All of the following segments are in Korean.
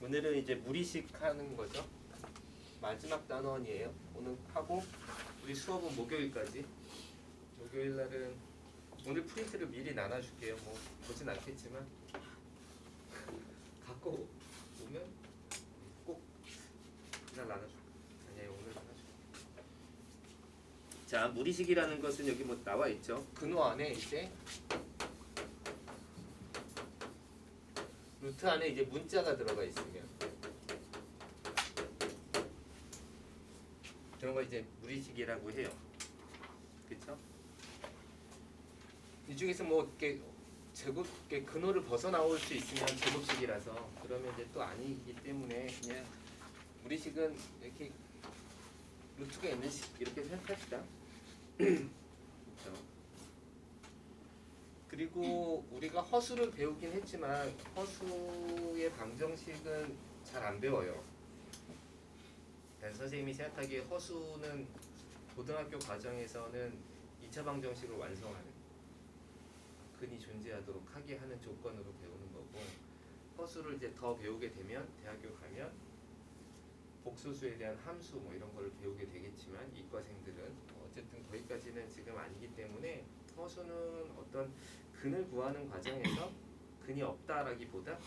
오늘은 이제 무리식 하는 거죠. 마지막 단원이에요. 오늘 하고 우리 수업은 목요일까지. 목요일 날은 오늘 프린트를 미리 나눠줄게요. 뭐 보진 않겠지만 갖고 오면 꼭 그날 나눠줄게요. 아니에요, 오늘 나눠줄게요. 자, 무리식이라는 것은 여기 뭐 나와 있죠. 근호 안에 이제 루트 안에 이제 문자가 들어가 있으면 그런 거 이제 무리식이라고 해요. 그렇죠? 이 중에서 뭐 이렇게 제곱 이렇게 근호를 벗어나올 수 있으면 제곱식이라서, 그러면 이제 또 아니기 때문에 그냥 무리식은 이렇게 루트가 있는 식 이렇게 생각합시다. 그렇죠? 그리고 우리가 허수를 배우긴 했지만 허수의 방정식은 잘 안 배워요. 선생님이 생각하기에 허수는 고등학교 과정에서는 2차 방정식을 완성하는, 근이 존재하도록 하게 하는 조건으로 배우는 거고, 허수를 이제 더 배우게 되면 대학교 가면 복소수에 대한 함수 뭐 이런 거를 배우게 되겠지만, 이과생들은 어쨌든 거기까지는 지금 아니기 때문에 허수는 어떤 근을 구하는 과정에서 근이 없다라기보다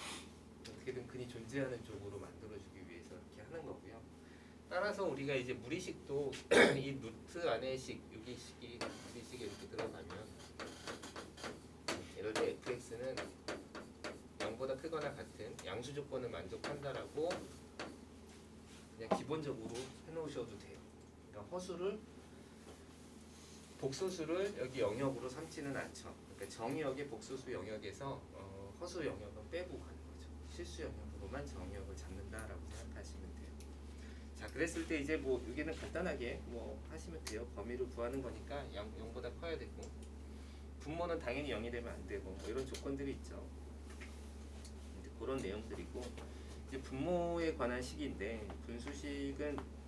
어떻게든 근이 존재하는 쪽으로 만들어주기 위해서 이렇게 하는 거고요. 따라서 우리가 이제 무리식도 이 루트 안에 식, 여기 식이 무리식에 이렇게 들어가면 이럴 때 fx는 0보다 크거나 같은 양수 조건을 만족한다라고 그냥 기본적으로 해놓으셔도 돼요. 그러니까 허수를 복소수를 여기 영역으로 삼지는 않죠. 그러니까 정의역의 복소수 영역에서 허수 영역은 빼고 가는 거죠. 실수 영역으로만 정의역을 잡는다라고 생각하시면 돼요. 자, 그랬을 때 이제 뭐 여기는 간단하게 뭐 하시면 돼요. 범위를 구하는 거니까 0보다 커야 되고, 분모는 당연히 0이 되면 안 되고, 뭐 이런 조건들이 있죠. 이제 그런 내용들이고, 이제 분모에 관한 식인데, 분수식은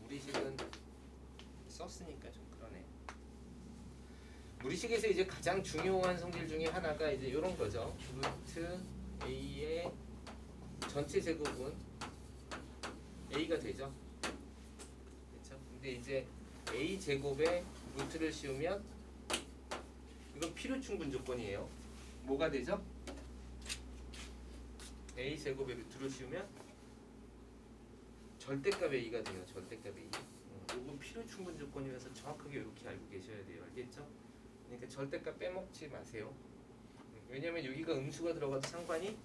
무리식은 썼으니까 좀 그러네. 무리식에서 이제 가장 중요한 성질 중에 하나가 이제 이런 거죠. 루트 a의 전체 제곱은 a가 되죠. 그렇죠? 근데 이제 a 제곱에 루트를 씌우면 이건 필요충분 조건이에요. 뭐가 되죠? a 제곱에 루트를 씌우면 절대값 a가 돼요. 절대값 a. 이건 필요충분 조건이라서 정확하게 이렇게 알고 계셔야 돼요. 알겠죠? 그러니까 절대값 빼먹지 마세요. 왜냐면 여기가 음수가 들어가도 상관이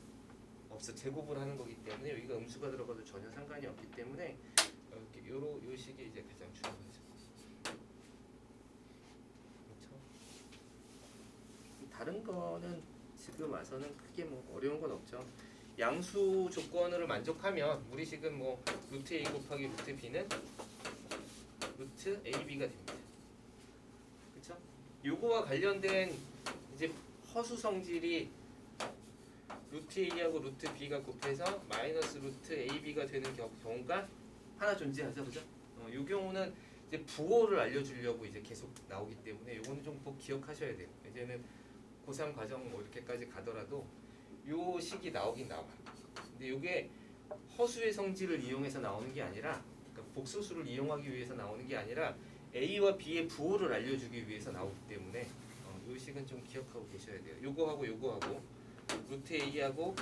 없어. 제곱을 하는 거기 때문에 여기가 음수가 들어가도 전혀 상관이 없기 때문에 이렇게 요 식이 이제 가장 중요하죠. 그렇죠? 다른 거는 지금 와서는 크게 뭐 어려운 건 없죠. 양수 조건을 만족하면 무리식은 뭐 루트 a 곱하기 루트 b는 루트 ab가 됩니다. 그렇죠? 요거와 관련된 이제 허수 성질이 루트 a하고 루트 b가 곱해서 마이너스 루트 ab가 되는 경우가 하나 존재하죠, 그죠? 요 경우는 이제 부호를 알려주려고 이제 계속 나오기 때문에 요거는 좀 꼭 기억하셔야 돼요. 이제는 고3 과정 뭐 이렇게까지 가더라도 요 식이 나오긴 나와요. 근데 요게 허수의 성질을 이용해서 나오는 게 아니라, 그러니까 복소수를 이용하기 위해서 나오는 게 아니라 a와 b의 부호를 알려주기 위해서 나오기 때문에 요 식은 좀 기억하고 계셔야 돼요. 요거하고 요거하고 루트 a하고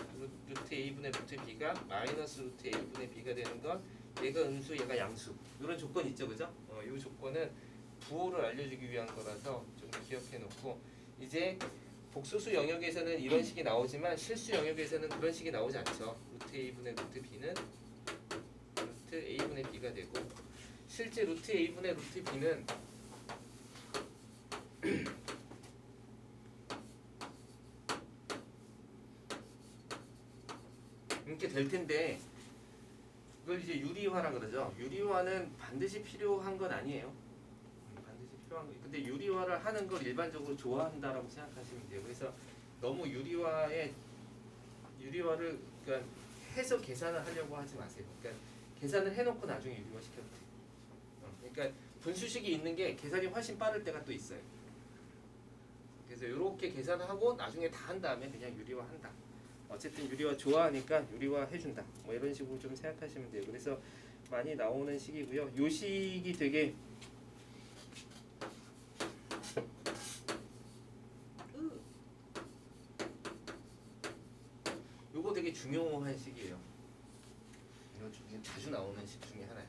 루트 a분의 루트 b가 마이너스 루트 a분의 b가 되는 건 얘가 음수 얘가 양수, 이런 조건 있죠, 그죠? 이 조건은 부호를 알려주기 위한 거라서 좀 기억해 놓고, 이제 복소수 영역에서는 이런 식이 나오지만 실수 영역에서는 그런 식이 나오지 않죠. 루트 a분의 루트 b는 루트 a분의 b가 되고, 실제 루트 a분의 루트 b는 이렇게 될 텐데, 이걸 이제 유리화라 그러죠. 유리화는 반드시 필요한 건 아니에요. 반드시 필요한 거. 근데 유리화를 하는 걸 일반적으로 좋아한다라고 생각하시면 돼요. 그래서 너무 유리화를 그러니까 해서 계산을 하려고 하지 마세요. 그러니까 계산을 해놓고 나중에 유리화 시켜도 돼요. 그러니까 분수식이 있는 게 계산이 훨씬 빠를 때가 또 있어요. 그래서 그래서 이렇게 계산하고 나중에 다 한 다음에 그냥 유리화한다. 어쨌든 유리화 좋아하니까 유리화 해준다. 뭐 이런 식으로 좀 생각하시면 돼요. 그래서 많이 나오는 식이고요. 요 식이 되게 요거 되게 중요한 식이에요. 이거 중에 자주 나오는 식 중에 하나예요.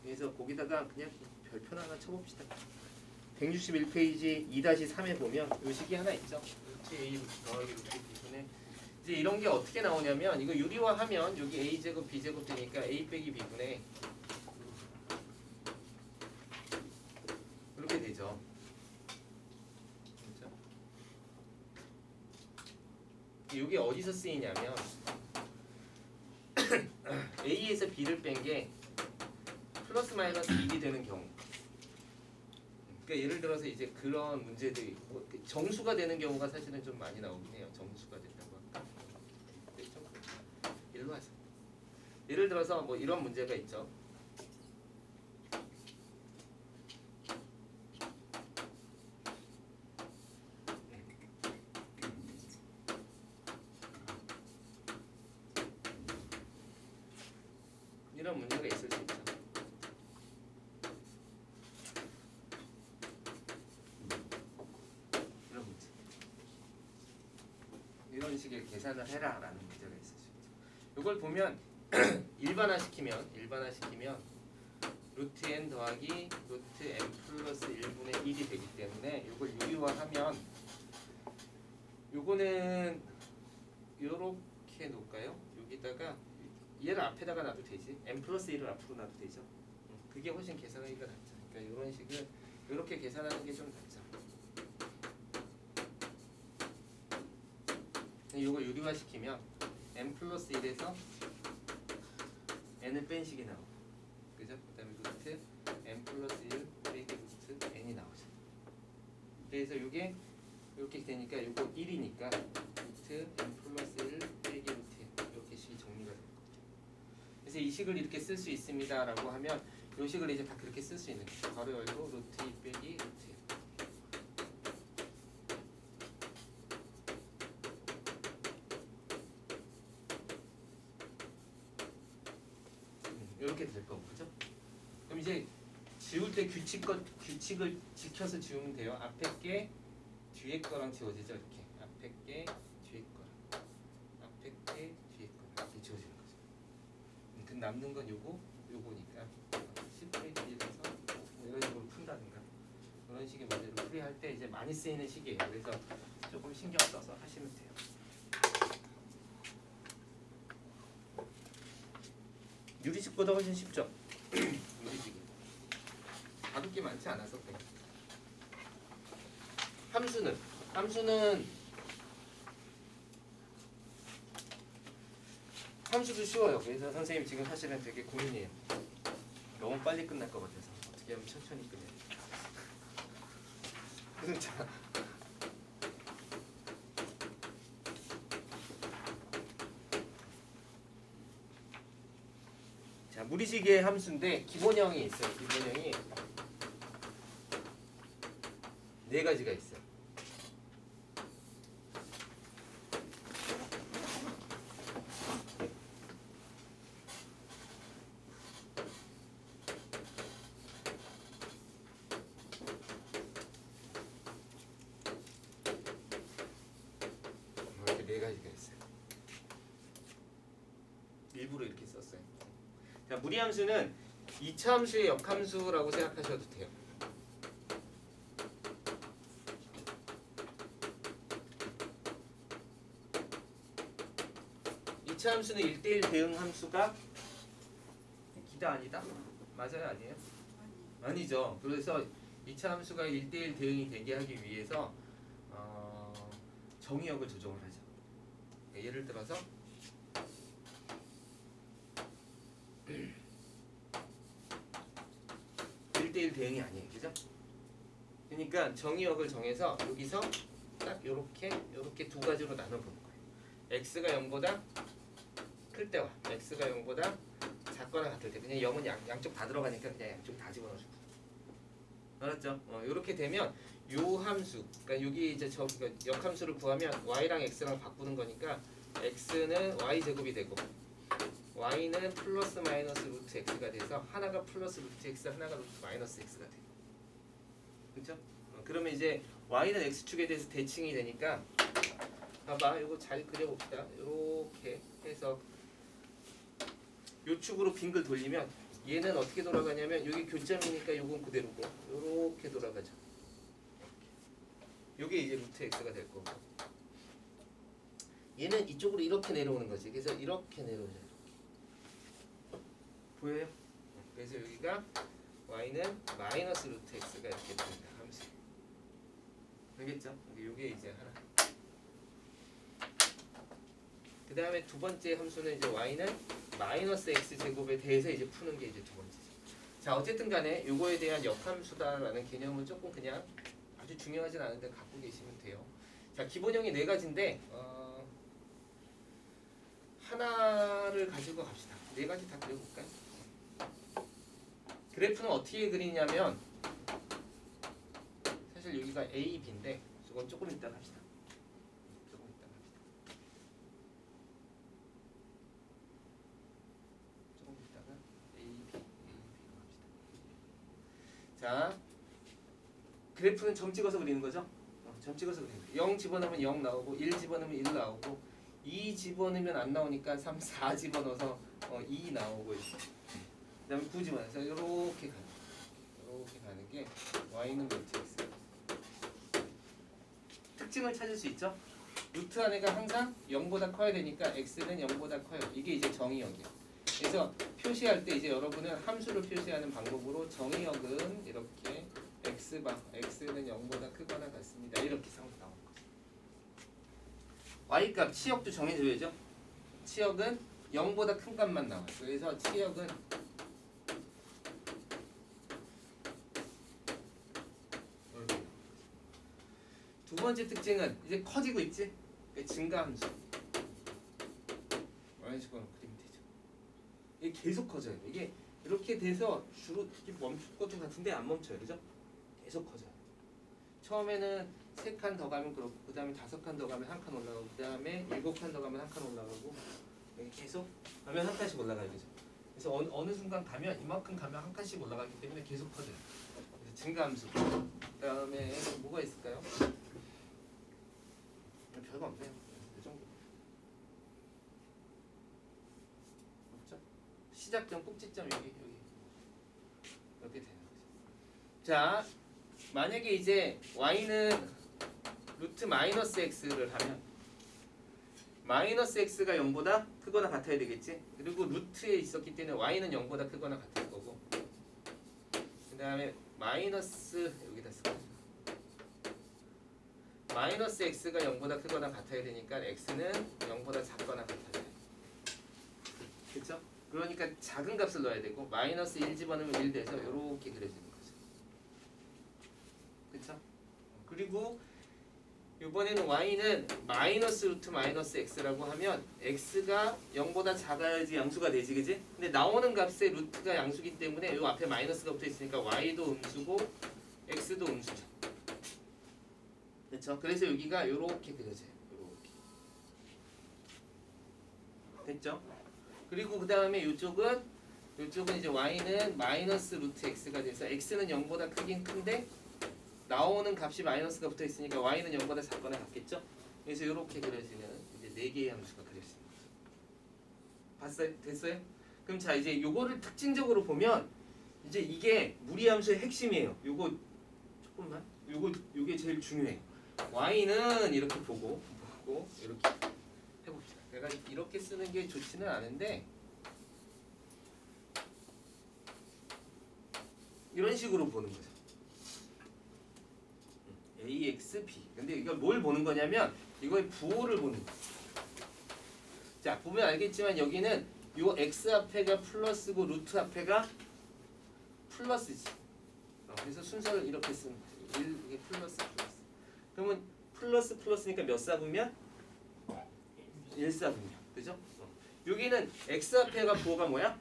그래서 거기다가 그냥 별표 하나 쳐봅시다. 161페이지 2-3에 보면 요 식이 하나 있죠. 루트 A 더하기 루트 B분의 이제 이런 게 어떻게 나오냐면 이거 유리화하면 여기 A제곱 B제곱 되니까 A 빼기 B분의 이렇게 되죠. 그렇죠? 이게 어디서 쓰이냐면 A에서 B를 뺀 게 플러스 마이너스 1이 되는 경우. 그러니까 예를 들어서 이제 그런 문제들이 정수가 되는 경우가 사실은 좀 많이 나오긴 해요. 정수가 된다고 할까? 됐죠? 일로 하자. 예를 들어서 뭐 이런 문제가 있죠. 이런 문제가 있을 수 있죠. 이런 문제. 이런 식의 계산을 해라라는 문제가 있을 수 있죠. 이걸 보면 일반화시키면 루트 n 더하기 루트 n 플러스 1분의 1이 되기 때문에 이걸 유리화하면 요거는 요렇게 놓을까요? 여기다가 얘를 앞에다가 놔도 되지. n 플러스 1을 앞으로 놔도 되죠. 그게 훨씬 계산하기가 낫죠. 그러니까 이런 식을 이렇게 계산하는 게 좀 낫죠. 이걸 유리화시키면 n 플러스 1에서 n을 뺀 식이 나오고, 그죠? 그다음에 루트 n 플러스 1 빼기 루트 n이 나오죠. 그래서 이게 이렇게 되니까 이거 1이니까 루트 n 플러스 1 빼기 루트 n 이렇게 식이 정리가 됩니다. 그래서 이 식을 이렇게 쓸 수 있습니다라고 하면 이 식을 이제 다 그렇게 쓸 수 있는 거죠. 바로 열고 루트 2 빼기 루트 n. 이렇게 될 거고, 그죠? 그럼 이제 지울 때 규칙을 지켜서 지우면 돼요. 앞에 게 뒤에 거랑 지워지죠. 이렇게 앞에 게 뒤에 거랑 앞에 게 뒤에 거랑 이렇게 지워지는 거죠. 그 남는 건 요거니까 10페이지에서 이런 식으로 푼다든가 이런 식의 문제를 풀이할 때 이제 많이 쓰이는 식이에요. 그래서 조금 신경 써서 하시면 돼요. 유리식보다 훨씬 쉽죠? 유리식이 다룰 게 많지 않아서 그래. 함수도 쉬워요. 그래서 선생님 지금 사실은 되게 고민이에요. 너무 빨리 끝날 것 같아서 어떻게 하면 천천히 끝내야 돼. 자, 무리식의 함수인데 기본형이 있어요. 기본형이 네 가지가 있어요. 이렇게 네 가지가 있어요. 일부러 이렇게 썼어요. 자, 무리함수는 2차 함수의 역함수라고 생각하셔도 돼요. 이차 함수는 1대1 대응 함수가 기다 아니다? 맞아요? 아니에요? 아니죠. 그래서 2차 함수가 1대1 대응이 되게 하기 위해서 정의역을 조정을 하죠. 예를 들어서 1대1 대응이 아니에요. 그죠? 그러니까 정의역을 정해서 여기서 딱 요렇게 두 가지로 나눠보는 거예요. x가 0보다 클 때와 x가 0보다 작거나 같을 때 그냥 0은 양쪽 다 들어가니까 그냥 양쪽 다 집어넣어주고. 알았죠? 이렇게 되면 요 함수, 그러니까 여기 이제 그러니까 역함수를 구하면 y랑 x랑 바꾸는 거니까 x는 y 제곱이 되고 y는 플러스 마이너스 루트 x가 돼서 하나가 플러스 루트 x, 하나가 루트 마이너스 x가 돼. 그렇죠? 그러면 이제 y는 x축에 대해서 대칭이 되니까 봐봐, 이거 잘 그려봅시다. 이렇게 해서 요 축으로 빙글 돌리면 얘는 어떻게 돌아가냐면 여기 교점이니까 요건 그대로고 요렇게 돌아가죠. 요게 이제 루트 x가 될 거고 얘는 이쪽으로 이렇게 내려오는 거지. 그래서 이렇게 내려오죠. 이렇게. 보여요? 그래서 여기가 y는 마이너스 루트 x가 이렇게 됩니다. 함수. 알겠죠? 요게 이제 하나. 그 다음에 두 번째 함수는 이제 y는 마이너스 x 제곱에 대해서 이제 푸는 게 이제 두 번째죠. 자, 어쨌든 간에 요거에 대한 역함수다라는 개념은 조금 그냥 아주 중요하진 않은데 갖고 계시면 돼요. 자, 기본형이 네 가지인데 하나를 가지고 갑시다. 네 가지 다 그려볼까요? 그래프는 어떻게 그리냐면 사실 여기가 A, B인데 이건 조금 이따 합시다. 조금 이따 합시다. 조금 이따가 A, B로 합시다. 자, 그래프는 점 찍어서 그리는 거죠? 점 찍어서 그리는 거예요. 0 집어넣으면 0 나오고 1 집어넣으면 1 나오고 2 집어넣으면 안 나오니까 3, 4 집어넣어서 2 나오고 그 다음에 9 집어넣어서 이렇게 가는 게 y는 루트 x. 특징을 찾을 수 있죠? 루트 안에가 항상 0보다 커야 되니까 x는 0보다 커요. 이게 이제 정의역이에요. 그래서 표시할 때 이제 여러분은 함수를 표시하는 방법으로 정의역은 이렇게 x는 0보다 크거나 같습니다. 이렇게 나오는 거죠. y값 치역도 정해줘야죠. 치역은 0보다 큰 값만 나와요. 그래서 치역은 두 번째 특징은 이제 커지고 있지? 증가함수. 이런 식으로 그리면 되죠. 이게 계속 커져요. 이게 이렇게 돼서 주로 멈출 것도 같은데 안 멈춰요. 그죠? 계속 커져요. 처음에는 3칸 더 가면 그렇고 그 다음에 5칸 더 가면 1칸 올라가고 그 다음에 7칸 더 가면 1칸 올라가고 계속 가면 1칸씩 올라가야 되죠. 그래서 어느 순간 가면 이만큼 가면 1칸씩 올라가기 때문에 계속 커져요. 그래서 증가함수. 그 다음에 뭐가 있을까요? 별거 없네요. 이 정도. 없죠? 시작점, 꼭지점 여기 이렇게 되는 거죠. 자, 만약에 이제 y는 루트 마이너스 x를 하면 마이너스 x가 0보다 크거나 같아야 되겠지? 그리고 루트에 있었기 때문에 y는 0보다 크거나 같을 거고 그 다음에 마이너스 여기다 쓸게요. 마이너스 x가 0보다 크거나 같아야 되니까 x는 0보다 작거나 같아야 돼. 그렇죠? 그러니까 작은 값을 넣어야 되고 마이너스 1 집어넣으면 1 돼서 이렇게 그려지는 거죠. 그렇죠? 그리고 이번에는 y는 마이너스 루트 마이너스 x라고 하면 x가 0보다 작아야지 양수가 되지, 그지? 근데 나오는 값의 루트가 양수기 때문에 이 앞에 마이너스가 붙어 있으니까 y도 음수고 x도 음수죠. 그렇죠? 그래서 여기가 이렇게 그려져요. 이렇게. 됐죠? 그리고 그 다음에 이쪽은 이제 y는 마이너스 루트 x가 돼서 x는 0보다 크긴 큰데 나오는 값이 마이너스가 붙어 있으니까 y는 0보다 작거나 같겠죠? 그래서 이렇게 그려지는 이제 4개의 함수가 그려지는 거죠. 봤어요? 됐어요? 그럼 자 이제 요거를 특징적으로 보면 이제 이게 무리함수의 핵심이에요. 요거 조금만 요게 제일 중요해요. y는 이렇게 보고 이렇게 해봅시다. 내가 이렇게 쓰는 게 좋지는 않은데 이런 식으로 보는 거죠. ax, b. 근데 이걸 뭘 보는 거냐면 이거의 부호를 보는 거예요. 자, 보면 알겠지만 여기는 요 x 앞에가 플러스고 루트 앞에가 플러스지. 그래서 순서를 이렇게 쓰는 거죠. 이게 플러스. 그러면 플러스니까 몇 삽이면? 1삽이면. 그죠? 여기는 x 앞에가 부호가 뭐야?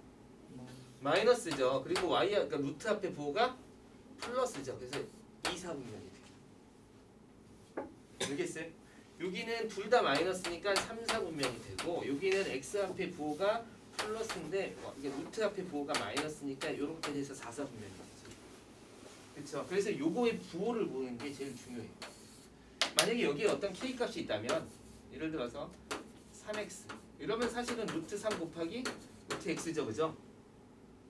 마이너스죠. 그리고 y 그러니까 루트 앞에 부호가 플러스죠. 그래서 2사분면이 돼요. 알겠어요? 여기는 둘 다 마이너스니까 3, 4분면이 되고 여기는 x 앞에 부호가 플러스인데 이게 루트 앞에 부호가 마이너스니까 이렇게 돼서 4, 4분면이 되죠. 그렇죠? 그래서 요거의 부호를 보는 게 제일 중요해요. 만약에 여기에 어떤 k 값이 있다면 예를 들어서 3x 이러면 사실은 루트 3 곱하기 루트 x죠, 그죠?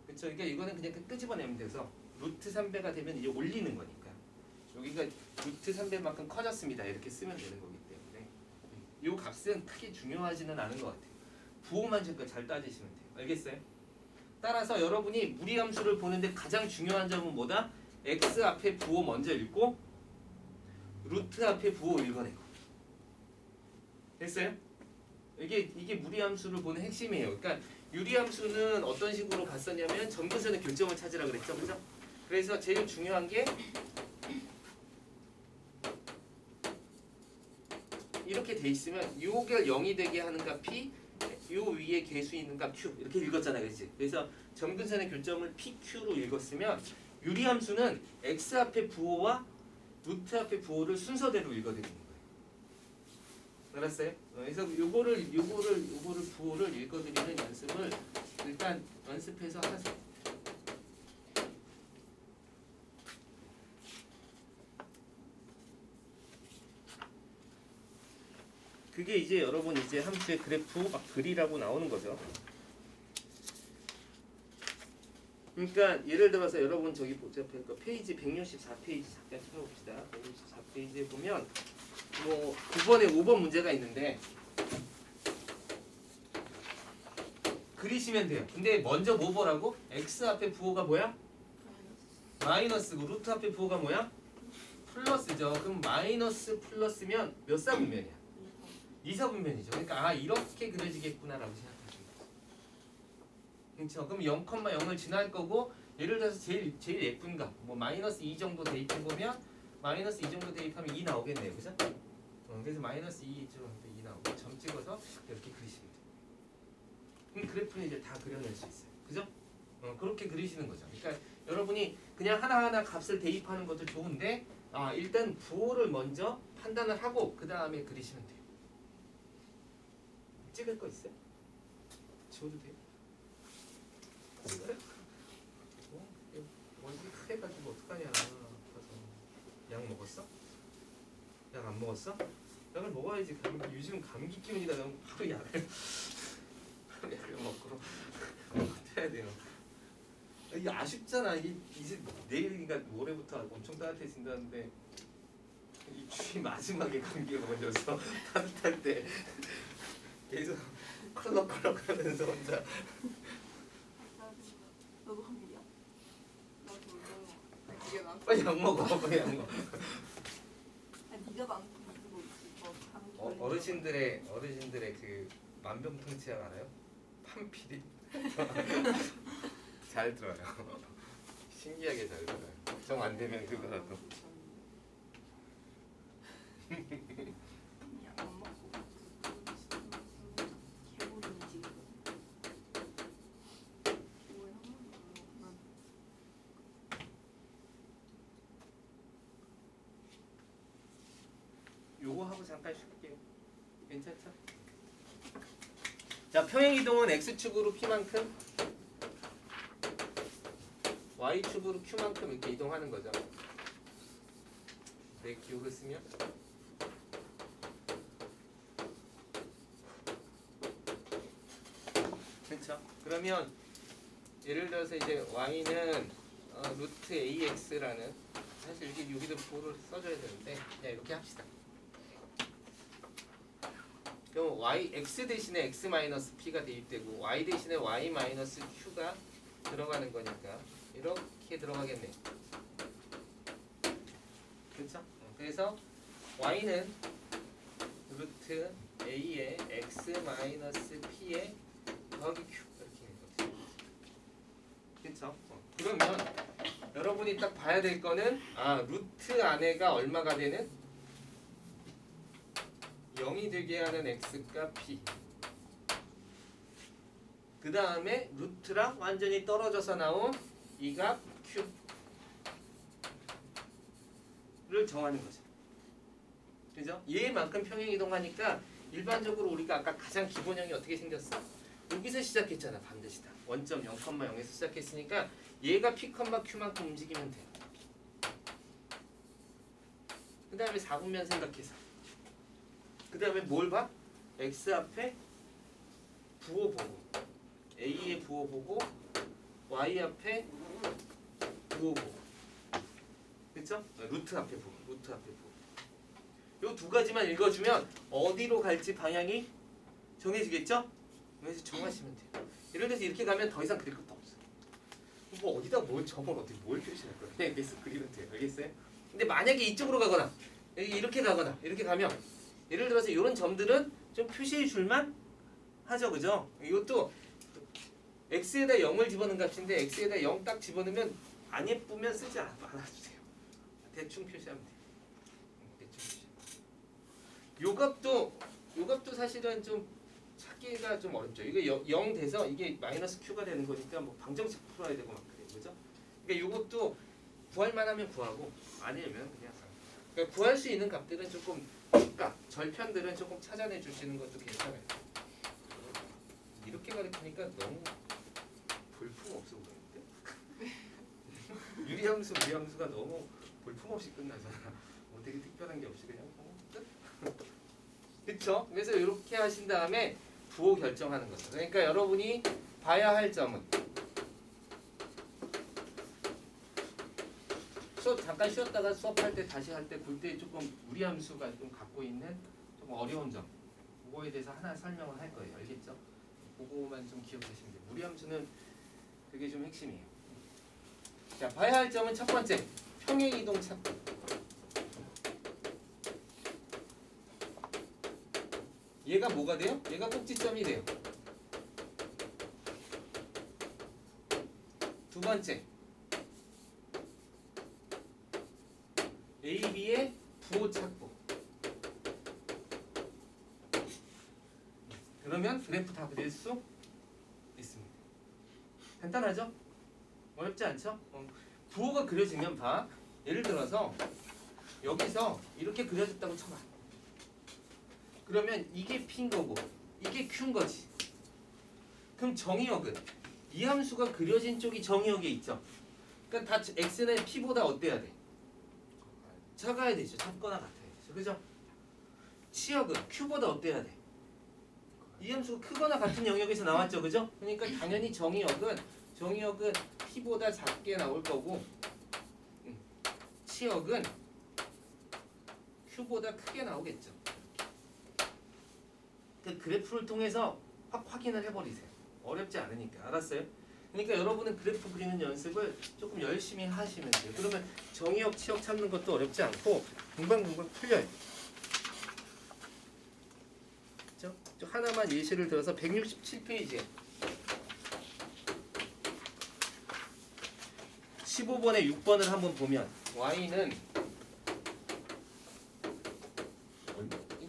그렇죠? 그러니까 이거는 그냥 끄집어내면 돼서 루트 3배가 되면 이제 올리는 거니까 여기가 루트 3배만큼 커졌습니다. 이렇게 쓰면 되는 거기 때문에 이 값은 크게 중요하지는 않은 것 같아요. 부호만 잘 따지시면 돼요. 알겠어요? 따라서 여러분이 무리함수를 보는데 가장 중요한 점은 뭐다? x 앞에 부호 먼저 읽고 루트 앞에 부호 읽어내고. 됐어요? 이게 무리함수를 보는 핵심이에요. 그러니까 유리함수는 어떤 식으로 봤었냐면 점근선의 교점을 찾으라 그랬죠, 그죠? 그래서 제일 중요한 게 이렇게 돼 있으면 요게 0이 되게 하는 값이 요 위에 개수 있는 값 q 이렇게 읽었잖아요, 그렇지? 그래서 점근선의 교점을 pq로 읽었으면 유리함수는 x 앞에 부호와 루트 앞에 부호를 순서대로 읽어드리는 거예요. 알았어요? 그래서 요거를 부호를 읽어드리는 연습을 일단 연습해서 하세요. 그게 이제 여러분 이제 함수의 그래프 막 그리라고 나오는 거죠. 그러니까 예를 들어서 여러분 저기 보자니까 페이지 164페이지 잠깐 찾아봅시다. 164페이지에 보면 뭐 9번에 5번 문제가 있는데 그리시면 돼요. 근데 먼저 뭐 보라고? x 앞에 부호가 뭐야? 마이너스고 루트 앞에 부호가 뭐야? 플러스죠. 그럼 마이너스 플러스면 몇 사분면이야? 2사분면이죠. 그러니까 이렇게 그려지겠구나라고 생각하시면 돼요. 그렇죠? 그럼 0,0을 지날 거고 예를 들어서 제일 예쁜 값 뭐 마이너스 2 정도 대입해 보면 마이너스 2 정도 대입하면 2 나오겠네요. 그죠? 그래서 마이너스 2 정도 2 나오고 점 찍어서 이렇게 그리시면 돼요. 그럼 그래프는 이제 다 그려낼 수 있어요. 그죠? 그렇게 그리시는 거죠. 그러니까 여러분이 그냥 하나하나 값을 대입하는 것도 좋은데 일단 부호를 먼저 판단을 하고 그 다음에 그리시면 돼요. 찍을 거 있어요? 지워도 돼요? 찍어요? 원기 크해가지고 어떡하냐. 약 먹었어? 약 안 먹었어? 약을 먹어야지. 요즘 감기 기운이다. 그럼 바로 약을 먹고 해야 돼요. 이게 아쉽잖아. 이제 내일인가 모레부터 엄청 따뜻해진다는데 이 추위 마지막에 감기가 걸려서 따뜻할 때 계속 컬럭컬럭 하면서 혼자. 너도 감기야? 나도 몰라. 네가 나한테. 빨리 약 먹어. 빨리 약 먹어. 아니 네가 나한테 믿고 있지. 너 감기 걸린 거. 어르신들의 그 만병통치약 알아요? 판피리. 잘 들어요. 신기하게 잘 들어요. 정 안 되면 그거라도. 그냥 안 먹고 개보름이지. 뭘 한 번도 안 먹고 요거 하고 잠깐 쉴게요. 괜찮죠? 자, 평행 이동은 x축으로 p만큼 y축으로 q만큼 이렇게 이동하는 거죠. 내 기억을 쓰면 그렇죠? 그러면 예를 들어서 이제 y는 루트 ax라는 사실 이게 여기도 부호를 써줘야 되는데 그냥 이렇게 합시다. 그럼 x 대신에 x-p가 대입되고 y 대신에 y-q가 들어가는 거니까 이렇게 들어가겠네. 그렇죠? 그래서 y는 루트 a의 x-p의 더하기 q 이렇게 있는 거죠. 그렇죠? 그러면 여러분이 딱 봐야 될 거는 루트 안에가 얼마가 되는 0이 되게 하는 x가 p. 그 다음에 루트랑 완전히 떨어져서 나온 이 값 q를 정하는 거죠. 그죠? 얘만큼 평행 이동하니까 일반적으로 우리가 아까 가장 기본형이 어떻게 생겼어? 여기서 시작했잖아. 반드시 다. 원점 0,0에서 시작했으니까 얘가 P, Q만큼 움직이면 돼. 그 다음에 4분면 생각해서. 그 다음에 뭘 봐? X 앞에 부호 보고 A의 부호 보고 Y 앞에 부호 보고 그쵸? 루트 앞에 부호 루트 앞에 부호 요 두 가지만 읽어주면 어디로 갈지 방향이 정해지겠죠? 그래서 정하시면 돼요. 예를 들어서 이렇게 가면 더 이상 그릴 것도 없어요. 뭐 어디다 뭘 점을 어떻게 뭘 표시할 거야? 그냥 이렇게 쓱 그리면 돼요. 알겠어요? 근데 만약에 이쪽으로 가거나 이렇게 가거나 이렇게 가면 예를 들어서 이런 점들은 좀 표시해 줄만 하죠. 그죠? 이것도 x에다 0을 집어넣은 값인데 x에다 0 딱 집어넣으면 안 예쁘면 쓰지 말아주세요. 대충 표시하면 돼요. 대충 표시. 요 값도 사실은 좀 찾기가 좀 어렵죠. 이거 0 돼서 이게 마이너스 q가 되는 거니까 뭐 방정식 풀어야 되고 막 그래요. 그죠? 그러니까 요것도 구할만 하면 구하고 아니면 그냥 그러니까 구할 수 있는 값들은 조금 값, 절편들은 조금 찾아내 주시는 것도 괜찮아요. 이렇게 가르치니까 너무 볼품 없어 보이는데? 유리함수, 무리함수가 너무 볼품 없이 끝나잖아. 뭐 되게 특별한 게 없이 그냥 끝? 그쵸? 그래서 이렇게 하신 다음에 부호 결정하는 거죠. 그러니까 여러분이 봐야 할 점은 수업 잠깐 쉬었다가 수업할 때 다시 할 때 볼 때 조금 무리함수가 좀 갖고 있는 좀 어려운 점 그거에 대해서 하나 설명을 할 거예요. 알겠죠? 그거만 좀 기억하시면 돼요. 무리함수는 그게 좀 핵심이에요. 자, 봐야 할 점은 첫 번째 평행 이동 찾기. 얘가 뭐가 돼요? 얘가 꼭지점이 돼요. 두 번째 A, B의 부호 찾고. 그러면 그래프 다 그릴 수 있습니다. 간단하죠? 어렵지 않죠? 부호가 그려지면 봐. 예를 들어서 여기서 이렇게 그려졌다고 쳐봐. 그러면 이게 P인 거고 이게 Q인 거지. 그럼 정의역은 이 함수가 그려진 쪽이 정의역에 있죠. 그러니까 다 X는 P보다 어때야 돼? 작아야 되죠. 작거나 같아야 되죠. 그죠? 치역은 Q보다 어때야 돼? 이 함수가 크거나 같은 영역에서 나왔죠. 그죠? 그러니까 당연히 정의역은 P보다 작게 나올 거고 치역은 Q보다 크게 나오겠죠. 그 그래프를 통해서 확 확인을 해버리세요. 어렵지 않으니까. 알았어요? 그러니까 여러분은 그래프 그리는 연습을 조금 열심히 하시면 돼요. 그러면 정의역, 치역 찾는 것도 어렵지 않고 금방 풀려요. 그렇죠? 하나만 예시를 들어서 167페이지에 15번에 6번을 한번 보면 y는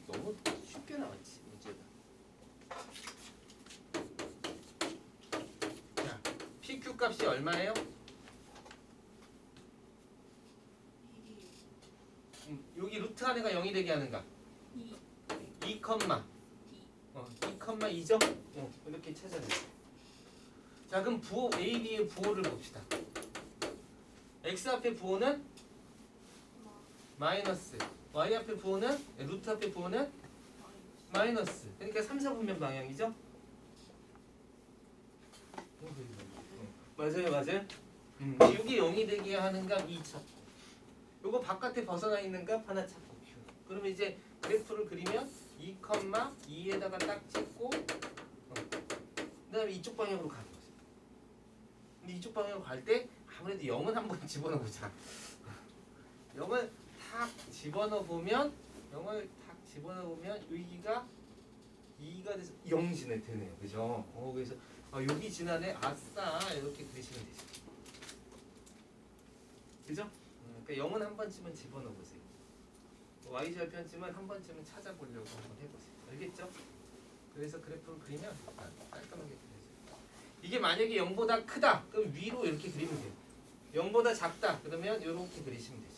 너무 쉽게 나왔지 문제가. 자, PQ 값이 얼마예요? 여기 루트 안에가 0이 되게 하는 값 2, 2,2죠? 이렇게 찾아내요. 자, 그럼 부호 A, B의 부호를 봅시다. X 앞에 부호는 마이너스, Y 앞에 부호는 루트 앞에 부호는 마이너스. 그러니까 3, 4분면 방향이죠? 맞아요. 여기 0이 되게 하는 값 2 찾고 요거 바깥에 벗어나 있는 값 하나 찾고 그러면 이제 그래프를 그리면 2,2에다가 딱 찍고 그 다음에 이쪽 방향으로 가는 거죠. 근데 이쪽 방향으로 갈 때 아무래도 0은 한번 집어넣어보자. 0을 탁 집어넣어보면 여기가 2가 돼서 0이 되네요. 그죠? 그래서 여기 지나네. 아싸 이렇게 그리시면 되죠. 그죠? 그러니까 0은 한 번쯤은 집어넣어보세요. y절편쯤은 한 번쯤은 찾아보려고 한번 해보세요. 알겠죠? 그래서 그래프를 그리면 깔끔하게 그려져요. 이게 만약에 0보다 크다 그럼 위로 이렇게 그리면 돼요. 0보다 작다 그러면 이렇게 그리시면 되죠.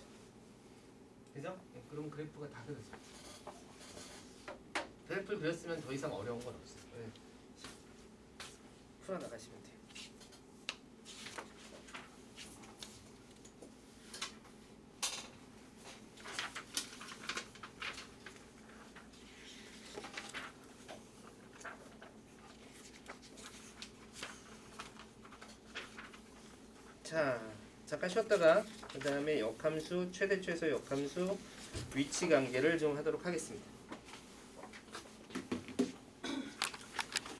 그죠? 그럼 그래프가 다 그려져요. 그래프를 그렸으면 더 이상 어려운 건 없어요. 네. 풀어 나가시면 돼요. 자, 잠깐 쉬었다가 그 다음에 역함수, 최대 최소 역함수, 위치 관계를 좀 하도록 하겠습니다.